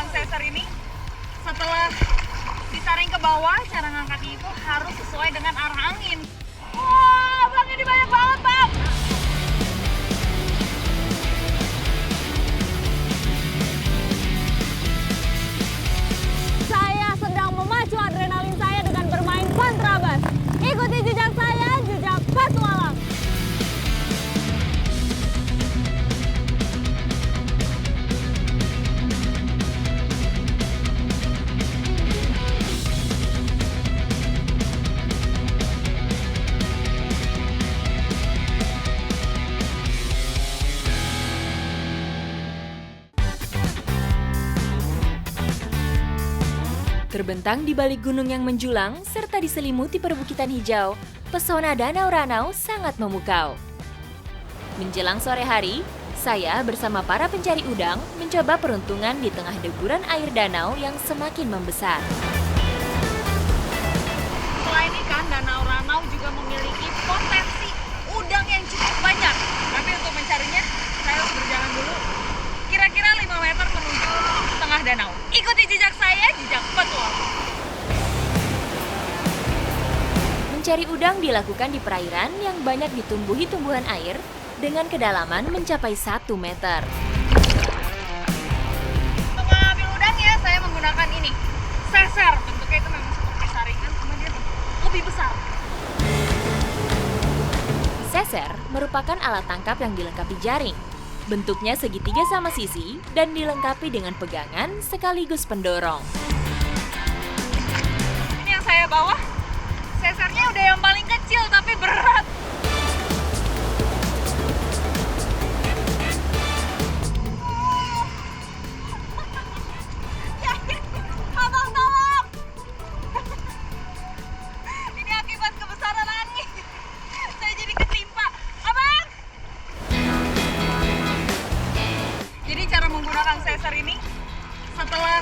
sesar ini. Setelah disaring ke bawah, cara ngangkatnya itu harus sesuai dengan arah angin. Wah, bang, ini banyak banget, bang. Saya sedang memacu adrenalin saya dengan bermain kontrabas. Ikuti jejak saya, jejak petualang. Terbentang di balik gunung yang menjulang serta diselimuti perbukitan hijau, pesona Danau Ranau sangat memukau. Menjelang sore hari, saya bersama para pencari udang mencoba peruntungan di tengah deburan air danau yang semakin membesar. Selain ikan, Danau Ranau juga memiliki potensi udang yang cukup banyak. Tapi untuk mencarinya, saya harus berjalan dulu kira-kira 5 meter menuju tengah danau. Ikuti jejak saya, jejak petualang. Mencari udang dilakukan di perairan yang banyak ditumbuhi tumbuhan air dengan kedalaman mencapai 1 meter. Untuk mengambil udangnya, saya menggunakan ini, sesar. Bentuknya itu memang seperti saringan, cuma dia lebih besar. Seser merupakan alat tangkap yang dilengkapi jaring. Bentuknya segitiga sama sisi dan dilengkapi dengan pegangan sekaligus pendorong. Ini yang saya bawa, sesarnya udah yang paling kecil tapi berat. Abang, tolong! Ini akibat kebesaran angin. Saya jadi ketimpa. Abang! Jadi cara menggunakan sesar ini, setelah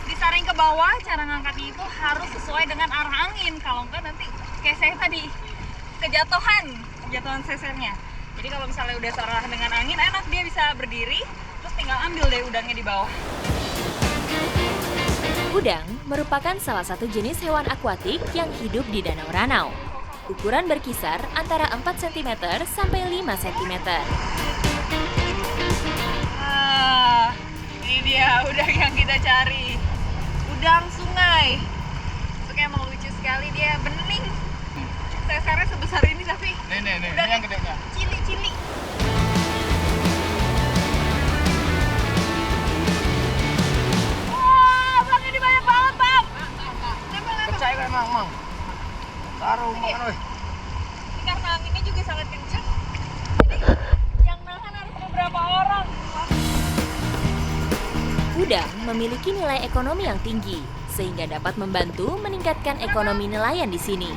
disaring ke bawah, cara ngangkatnya itu harus sesuai dengan arah angin. Kalau enggak nanti kayak saya tadi, kejatuhan sesernya. Jadi kalau misalnya udah searah dengan angin, enak, dia bisa berdiri, terus tinggal ambil deh udangnya di bawah. Udang merupakan salah satu jenis hewan akuatik yang hidup di Danau Ranau. Ukuran berkisar antara 4 cm sampai 5 cm. Ini dia udang yang kita cari. Udang sungai. Bentuknya emang lucu sekali, dia bening. Sesarnya sebesar ini tapi Nih, ini udangnya yang gedenya. cili-cili. Wah, bang, ini banyak banget, bang. Nempel-nempel. Percaya kan mang. Taruh Ini. makan, Ini karena anginnya juga sangat kencang. Jadi yang nahan harus beberapa orang. Udang memiliki nilai ekonomi yang tinggi, sehingga dapat membantu meningkatkan ekonomi nelayan di sini.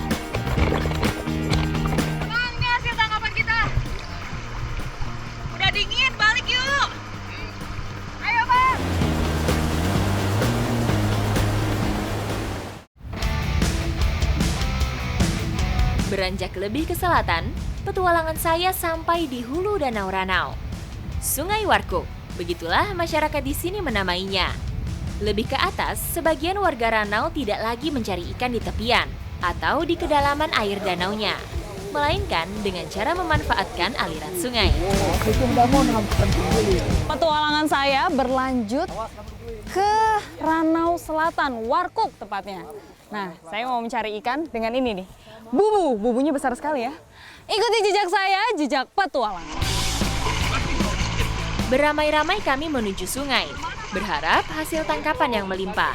Bang, ini hasil tangkapan kita. Udah dingin, balik yuk. Ayo, bang. Beranjak lebih ke selatan, petualangan saya sampai di hulu Danau Ranau. Sungai Warkop, begitulah masyarakat di sini menamainya. Lebih ke atas, sebagian warga Ranau tidak lagi mencari ikan di tepian atau di kedalaman air danaunya, melainkan dengan cara memanfaatkan aliran sungai. Petualangan saya berlanjut ke Ranau Selatan, Warkop tepatnya. Nah, saya mau mencari ikan dengan ini nih. Bubunya besar sekali ya. Ikuti jejak saya, jejak petualang. Beramai-ramai kami menuju sungai, berharap hasil tangkapan yang melimpah.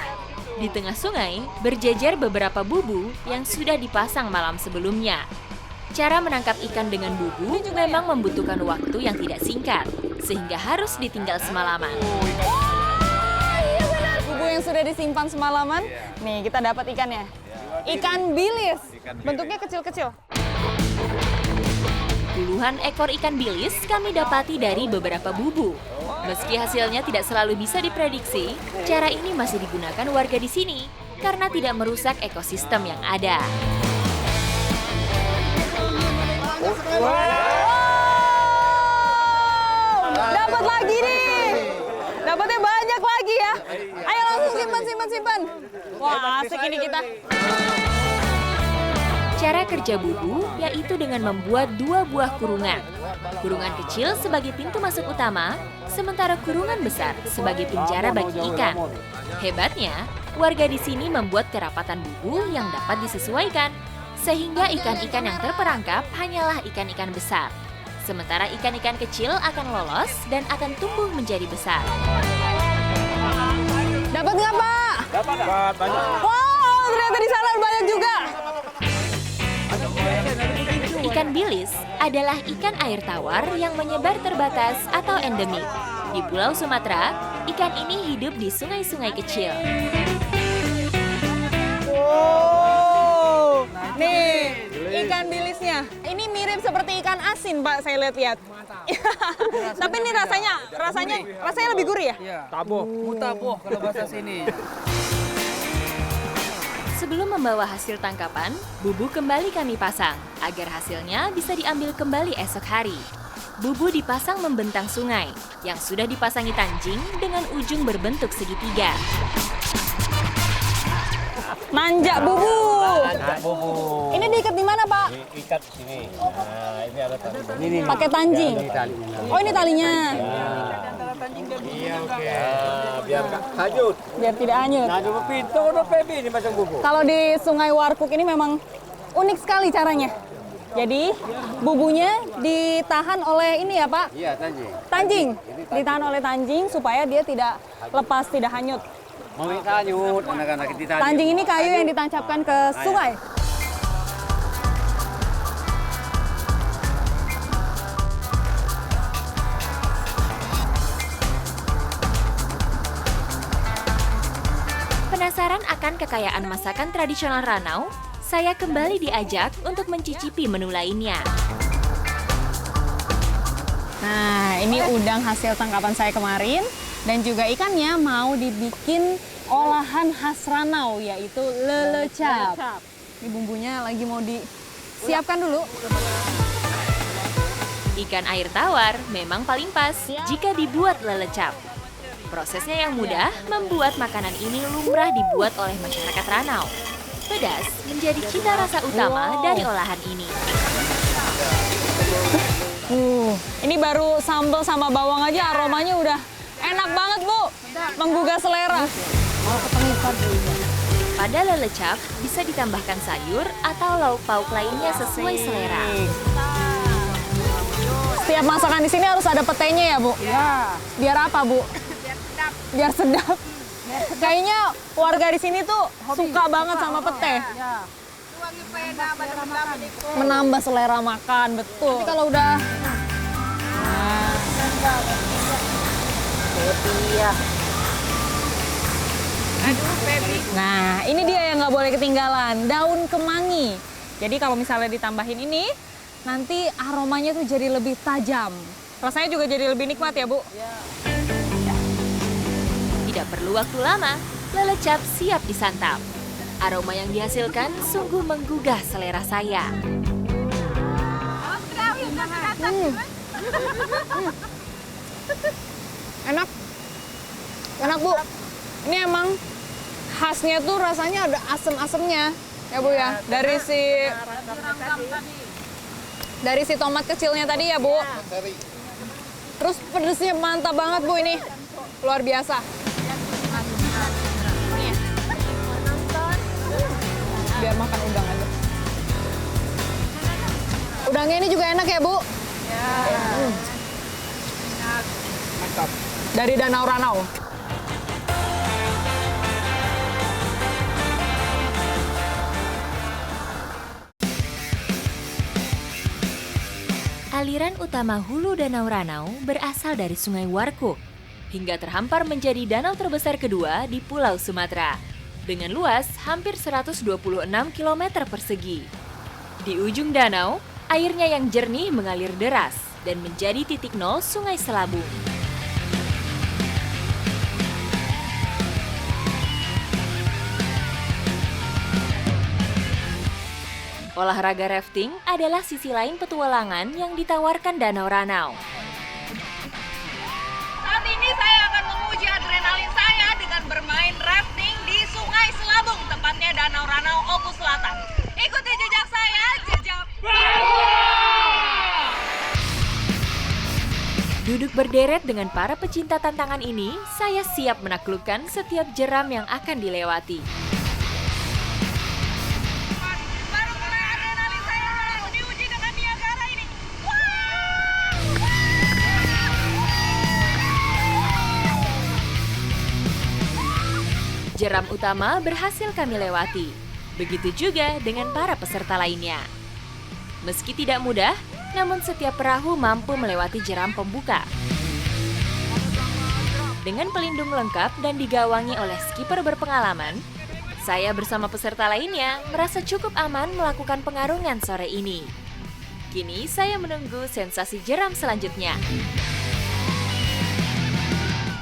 Di tengah sungai, berjejer beberapa bubu yang sudah dipasang malam sebelumnya. Cara menangkap ikan dengan bubu memang membutuhkan waktu yang tidak singkat, sehingga harus ditinggal semalaman. Iya benar. Bubu yang sudah disimpan semalaman. Nih, kita dapat ikannya. Ikan bilis. Bentuknya kecil-kecil. Puluhan ekor ikan bilis kami dapati dari beberapa bubu. Meski hasilnya tidak selalu bisa diprediksi, cara ini masih digunakan warga di sini karena tidak merusak ekosistem yang ada. Dapat lagi nih. Dapatnya banyak lagi ya. ya. Ayo langsung simpan. Wah, asik ini kita. Cara kerja bubu yaitu dengan membuat 2 buah kurungan. Kurungan kecil sebagai pintu masuk utama, sementara kurungan besar sebagai penjara bagi ikan. Hebatnya, warga di sini membuat kerapatan bubu yang dapat disesuaikan, sehingga ikan-ikan yang terperangkap hanyalah ikan-ikan besar. Sementara ikan-ikan kecil akan lolos dan akan tumbuh menjadi besar. Dapat nggak, Pak? Dapat banyak. Wow, ternyata di sana banyak juga. Ikan bilis adalah ikan air tawar yang menyebar terbatas atau endemik. Di Pulau Sumatera, ikan ini hidup di sungai-sungai kecil. Wow, nih ikan bilisnya. Ini mirip seperti ikan asin, Pak. Saya lihat-lihat. Tapi ini rasanya lebih gurih ya? Iya. Taboh, mutaboh kalau bahasa sini. Sebelum membawa hasil tangkapan, bubu kembali kami pasang agar hasilnya bisa diambil kembali esok hari. Bubu dipasang membentang sungai yang sudah dipasangi tanjing dengan ujung berbentuk segitiga. Nanjak bubu. Bubu. Ini diikat di mana, Pak? Ikat sini. Nah, ini ada tali. Ini. Pakai tanjing. Oh, ini talinya. Iya, oke. Biar nggak hanyut. Biar tidak hanyut. Nah, coba pintu udah pebi ini pasang bubu. Kalau di Sungai Warkuk ini memang unik sekali caranya. Jadi, bubunya ditahan oleh ini ya, Pak? Iya, tanjing. Tanjing. Ditahan oleh tanjing supaya dia tidak lepas, tidak hanyut. Mau hanyut, anak-anak kita. Tanjing ini kayu yang ditancapkan ke sungai. Penasaran akan kekayaan masakan tradisional Ranau? Saya kembali diajak untuk mencicipi menu lainnya. Nah, ini udang hasil tangkapan saya kemarin. Dan juga ikannya mau dibikin olahan khas Ranau, yaitu lelecap. Ini bumbunya lagi mau disiapkan dulu. Ikan air tawar memang paling pas jika dibuat lelecap. Prosesnya yang mudah membuat makanan ini lumrah dibuat oleh masyarakat Ranau. Pedas menjadi cita rasa utama dari olahan ini. Ini baru sambal sama bawang aja aromanya udah enak banget, Bu. Menggugah selera. Pada lelecap bisa ditambahkan sayur atau lauk pauk lainnya sesuai selera. Setiap masakan di sini harus ada petenya ya, Bu? Iya. Biar apa, Bu? Biar sedap. Kayaknya warga di sini tuh suka banget sama pete. Ya. Menambah selera makan, betul. Tapi kalau udah Nah, ini dia yang nggak boleh ketinggalan, daun kemangi. Jadi kalau misalnya ditambahin ini, nanti aromanya tuh jadi lebih tajam. Rasanya juga jadi lebih nikmat ya, Bu? Tidak perlu waktu lama, lelecap siap disantap. Aroma yang dihasilkan sungguh menggugah selera saya. Enak. Enak, Bu. Ini emang khasnya tuh rasanya ada asem-asemnya. Ya, Bu ya. Dari si tomat kecilnya tadi ya, Bu. Terus pedesnya mantap banget, Bu, ini. Luar biasa. Biar makan udang aja. Udangnya ini juga enak ya, Bu? Mantap. Dari Danau Ranau. Aliran utama hulu Danau Ranau berasal dari Sungai Warkuk, hingga terhampar menjadi danau terbesar kedua di Pulau Sumatera, dengan luas hampir 126 km persegi. Di ujung danau, airnya yang jernih mengalir deras dan menjadi titik nol Sungai Selabung. Olahraga rafting adalah sisi lain petualangan yang ditawarkan Danau Ranau. Saat ini saya akan menguji adrenalin saya dengan Danau Ranau, Oku Selatan. Ikuti jejak saya, jejak Duduk berderet dengan para pecinta tantangan ini, saya siap menaklukkan setiap jeram yang akan dilewati. baru mulai adrenalin saya diuji dengan Niagara ini. Jeram utama berhasil kami lewati. Begitu juga dengan para peserta lainnya. Meski tidak mudah, namun setiap perahu mampu melewati jeram pembuka. Dengan pelindung lengkap dan digawangi oleh skipper berpengalaman, saya bersama peserta lainnya merasa cukup aman melakukan pengarungan sore ini. Kini saya menunggu sensasi jeram selanjutnya.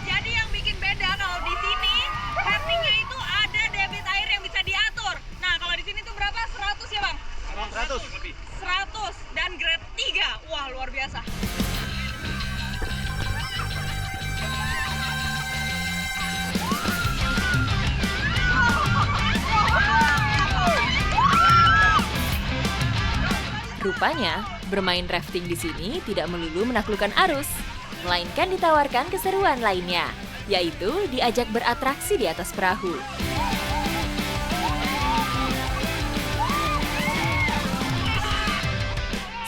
Jadi yang bikin beda kalau di sini headingnya itu ada debit air yang bisa diatur. Nah kalau di sini tuh berapa? 100 ya bang? 100 lebih. 100 dan grade 3. Wah luar biasa. Rupanya, bermain rafting di sini tidak melulu menaklukkan arus, melainkan ditawarkan keseruan lainnya, yaitu diajak beratraksi di atas perahu.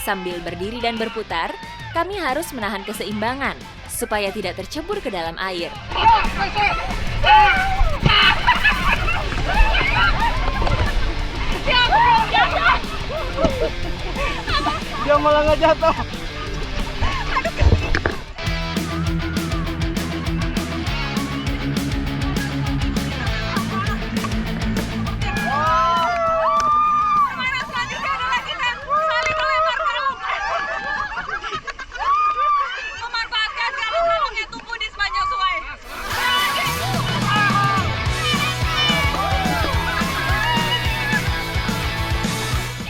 Sambil berdiri dan berputar, kami harus menahan keseimbangan supaya tidak tercebur ke dalam air. Dia malah nggak jatuh. Mana selanjutnya adalah kita saling melempar kalung. Memanfaatkan kalung-kalung yang tumbuh di sepanjang sungai.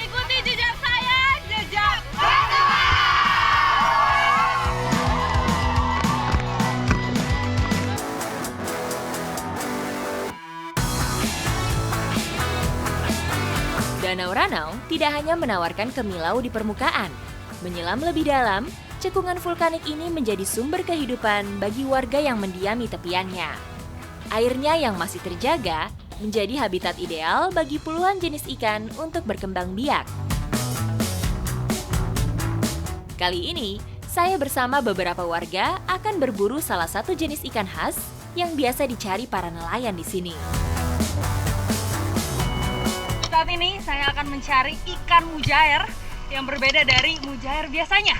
Ikuti jejak saya, jejak Danau Ranau tidak hanya menawarkan kemilau di permukaan. Menyelam lebih dalam, cekungan vulkanik ini menjadi sumber kehidupan bagi warga yang mendiami tepiannya. Airnya yang masih terjaga menjadi habitat ideal bagi puluhan jenis ikan untuk berkembang biak. Kali ini, saya bersama beberapa warga akan berburu salah satu jenis ikan khas yang biasa dicari para nelayan di sini. Saat ini saya akan mencari ikan mujair yang berbeda dari mujair biasanya.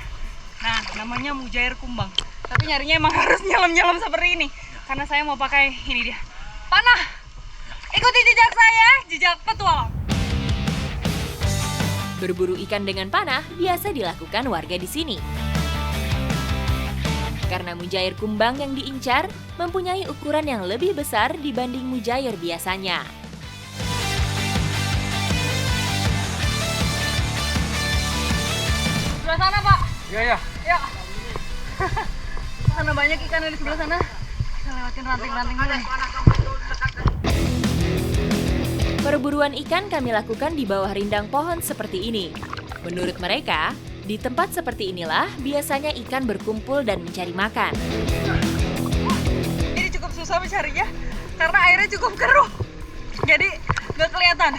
Nah, namanya mujair kumbang. Tapi nyarinya emang harus nyelam-nyelam seperti ini. Karena saya mau pakai ini dia, panah. Ikuti jejak saya, jejak petualang. Berburu ikan dengan panah biasa dilakukan warga di sini. Karena mujair kumbang yang diincar mempunyai ukuran yang lebih besar dibanding mujair biasanya. Sebelah sana, Pak. Iya ya. Ya. Sana banyak ikan di sebelah sana. Kita lewatin ranting-ranting dulu. Perburuan ikan kami lakukan di bawah rindang pohon seperti ini. Menurut mereka, di tempat seperti inilah biasanya ikan berkumpul dan mencari makan. Ini cukup susah mencarinya karena airnya cukup keruh. Jadi nggak kelihatan.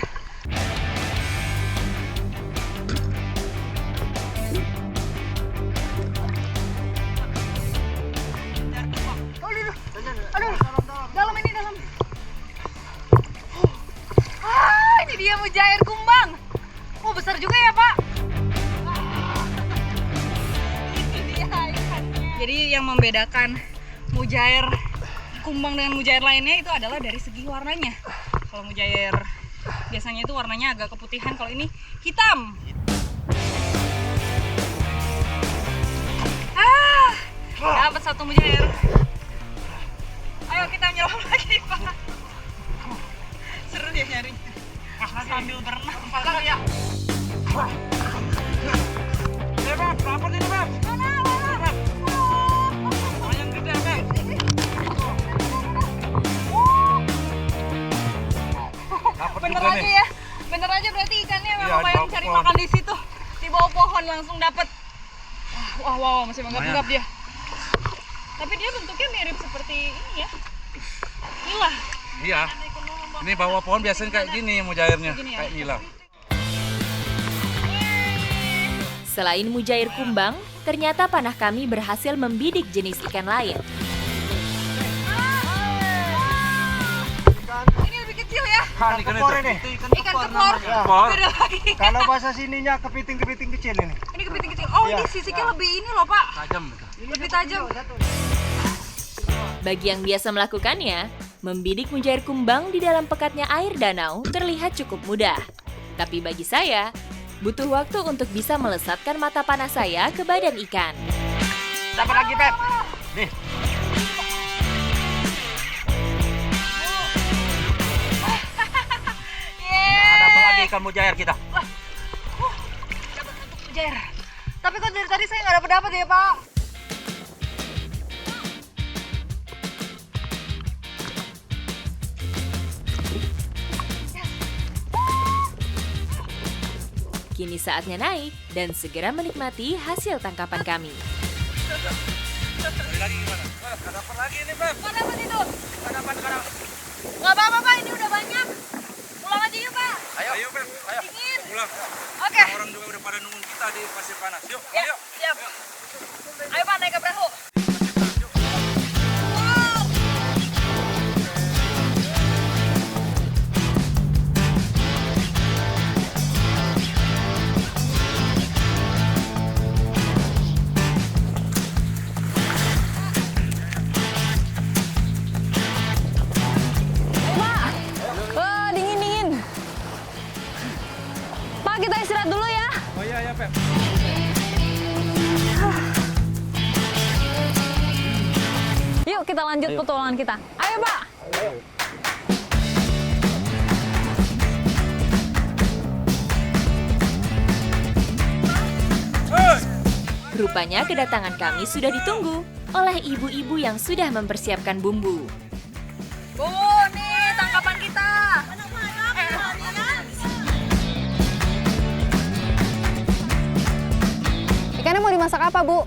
Aduh, dalam ini dalam. Ini dia mujair kumbang. Oh, besar juga ya, Pak. Ini dia ikannya. Jadi yang membedakan mujair kumbang dengan mujair lainnya itu adalah dari segi warnanya. Kalau mujair biasanya itu warnanya agak keputihan, kalau ini hitam. Dapat satu mujair. Ayo kita nyelam lagi, Pak. Seru ya nyarinya. Sambil berenang. Ya. Beb, berapa nih, Beb? Yang gede, Beb. Bener bener aja ya. Bener aja berarti ikannya memang banyak cari makan di situ. Di bawah pohon langsung dapet. Wah, masih menggap-gap dia. Tapi dia bentuknya mirip seperti ini ya. Nila. Iya. Ini bawah pohon biasanya kayak gini mujairnya, Begini ya? kayak nila. Selain mujair kumbang, ternyata panah kami berhasil membidik jenis ikan lain. Ini lebih kecil ya. Ikan kepor ini. Ikan kepor. Kepor. Beda lagi. Kalau bahasa sininya kepiting-kepiting kecil ini. Ini kepiting kecil. Oh, Iya. ini sisiknya lebih ini loh, Pak. Tajam. Lebih tajam. Bagi yang biasa melakukannya, membidik mujair kumbang di dalam pekatnya air danau terlihat cukup mudah. Tapi bagi saya, butuh waktu untuk bisa melesatkan mata panah saya ke badan ikan. Dapat lagi, Pep. Nih. Dapat lagi ikan mujair kita. Dapat satu mujair. Tapi kok dari tadi saya nggak dapat ya, Pak? Kini saatnya naik dan segera menikmati hasil tangkapan kami. Lagi gimana? Dapat lagi nih, Pep. Nggak dapat itu. Nggak apa-apa, Pak. Ini udah banyak. Pulang aja yuk, Pak. Ayo, Pep. Ayo. Dingin. Pulang. Oke. Orang juga udah pada nungguin kita di pasir panas. Yuk, Ya, yuk. siap. Ayo, Pak, naik ke perahu. Dingin. Pak, kita istirahat dulu ya. Oh iya, Pep. Yuk kita lanjut petualangan kita. Ayo, Pak. Rupanya kedatangan kami sudah ditunggu oleh ibu-ibu yang sudah mempersiapkan bumbu. Bu, nih tangkapan kita. Ikannya mau dimasak apa, Bu?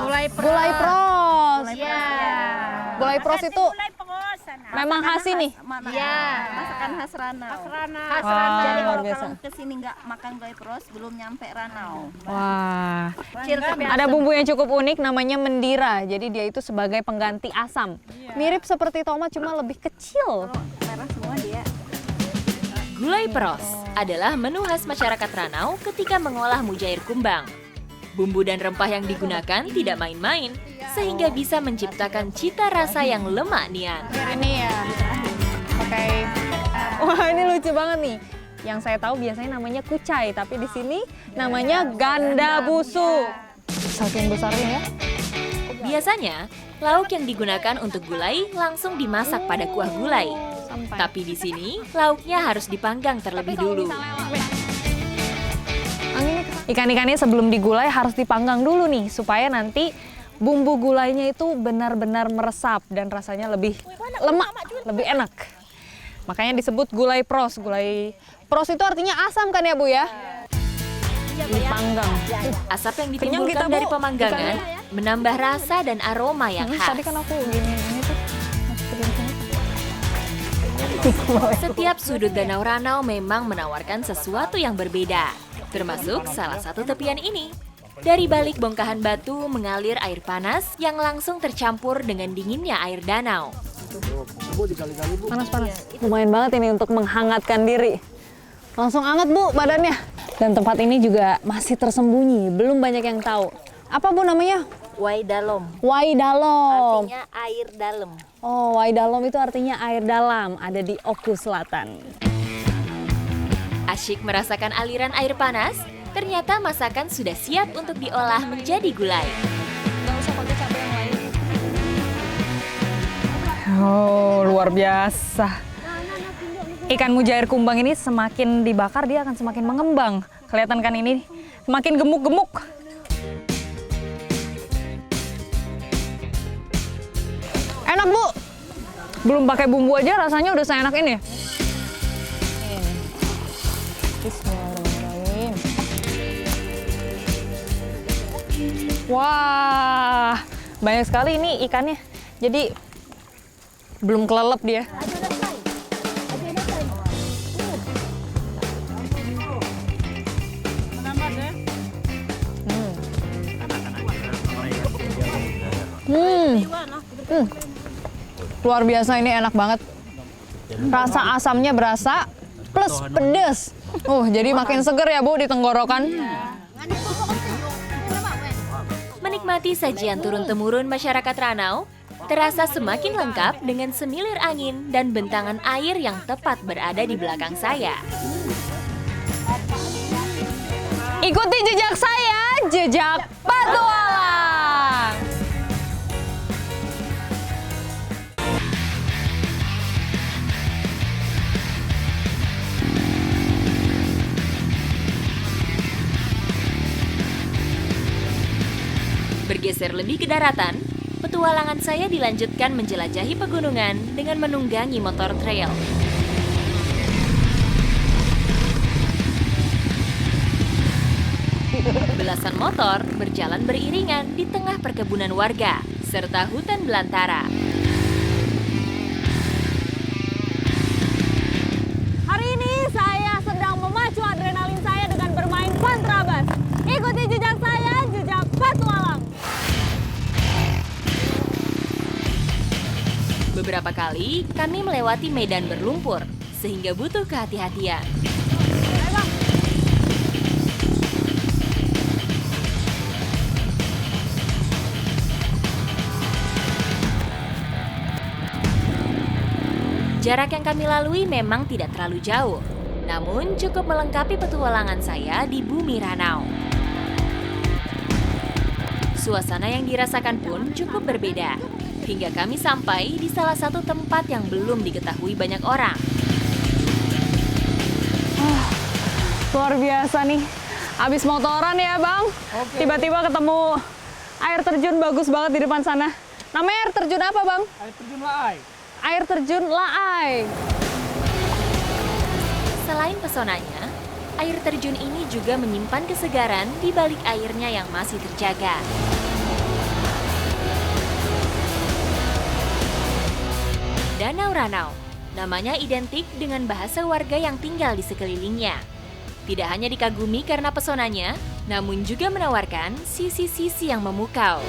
Gulai pros. Gulai pros itu memang khas ini. Iya, masakan khas Ranau. Wah, Jadi luar kalau biasa. kesini nggak makan gulai pros, belum nyampe Ranau. Wah, ada bumbu yang cukup unik namanya mendira. Jadi dia itu sebagai pengganti asam. Mirip seperti tomat cuma lebih kecil. Merah semua dia. Gulai peros adalah menu khas masyarakat Ranau ketika mengolah mujair kumbang. Bumbu dan rempah yang digunakan tidak main-main, sehingga bisa menciptakan cita rasa yang lemak nian. Ini ya, pakai. Wah, ini lucu banget nih. Yang saya tahu biasanya namanya kucai, tapi di sini namanya ganda busuk. Saking besarnya ya. Biasanya, lauk yang digunakan untuk gulai langsung dimasak pada kuah gulai. Tapi di sini, lauknya harus dipanggang terlebih dulu. Ikan-ikannya sebelum digulai harus dipanggang dulu nih, supaya nanti bumbu gulainya itu benar-benar meresap dan rasanya lebih lemak, lebih enak. Makanya disebut gulai pros. Gulai pros itu artinya asam kan ya, Bu ya? Dipanggang. Asap yang Kenyang ditimbulkan kita, Bu. dari pemanggangan menambah rasa dan aroma yang khas. Tadi kan aku gini ini tuh. Masukin sini. Setiap sudut Danau Ranau memang menawarkan sesuatu yang berbeda, termasuk salah satu tepian ini. Dari balik bongkahan batu mengalir air panas yang langsung tercampur dengan dinginnya air danau. Panas-panas. Lumayan banget ini untuk menghangatkan diri. Langsung hangat, Bu, badannya. Dan tempat ini juga masih tersembunyi, belum banyak yang tahu. Apa, Bu, namanya? Waidalom. Waidalom. Artinya air dalam. Oh, Waidalom itu artinya air dalam, ada di Oku Selatan. Asyik merasakan aliran air panas, ternyata masakan sudah siap untuk diolah menjadi gulai. Nggak usah pakai cabai yang lain. Oh, luar biasa. Ikan mujair kumbang ini semakin dibakar, dia akan semakin mengembang. Kelihatan kan ini, semakin gemuk-gemuk. Enak, Bu. Belum pakai bumbu aja rasanya udah seenak ini. Wah, banyak sekali ini ikannya. Jadi belum kelelep dia. Luar biasa, ini enak banget. Rasa asamnya berasa plus pedes. Jadi makin seger ya Bu di tenggorokan. Menikmati sajian turun-temurun masyarakat Ranau, terasa semakin lengkap dengan semilir angin dan bentangan air yang tepat berada di belakang saya. Ikuti jejak saya, jejak petualang. Bergeser lebih ke daratan, petualangan saya dilanjutkan menjelajahi pegunungan dengan menunggangi motor trail. Belasan motor berjalan beriringan di tengah perkebunan warga, serta hutan belantara. Hari ini saya sedang memacu adrenalin saya dengan bermain kontrabas. Ikuti jejak saya, jejak petualang. Beberapa kali kami melewati medan berlumpur, sehingga butuh kehati-hatian. Jarak yang kami lalui memang tidak terlalu jauh, namun cukup melengkapi petualangan saya di bumi Ranau. Suasana yang dirasakan pun cukup berbeda, hingga kami sampai di salah satu tempat yang belum diketahui banyak orang. Luar biasa nih. Abis motoran ya Bang, tiba-tiba ketemu air terjun bagus banget di depan sana. Namanya air terjun apa Bang? Air terjun Laai. Air terjun Laai. Selain pesonanya, air terjun ini juga menyimpan kesegaran di balik airnya yang masih terjaga. Danau Ranau, namanya identik dengan bahasa warga yang tinggal di sekelilingnya. Tidak hanya dikagumi karena pesonanya, namun juga menawarkan sisi-sisi yang memukau.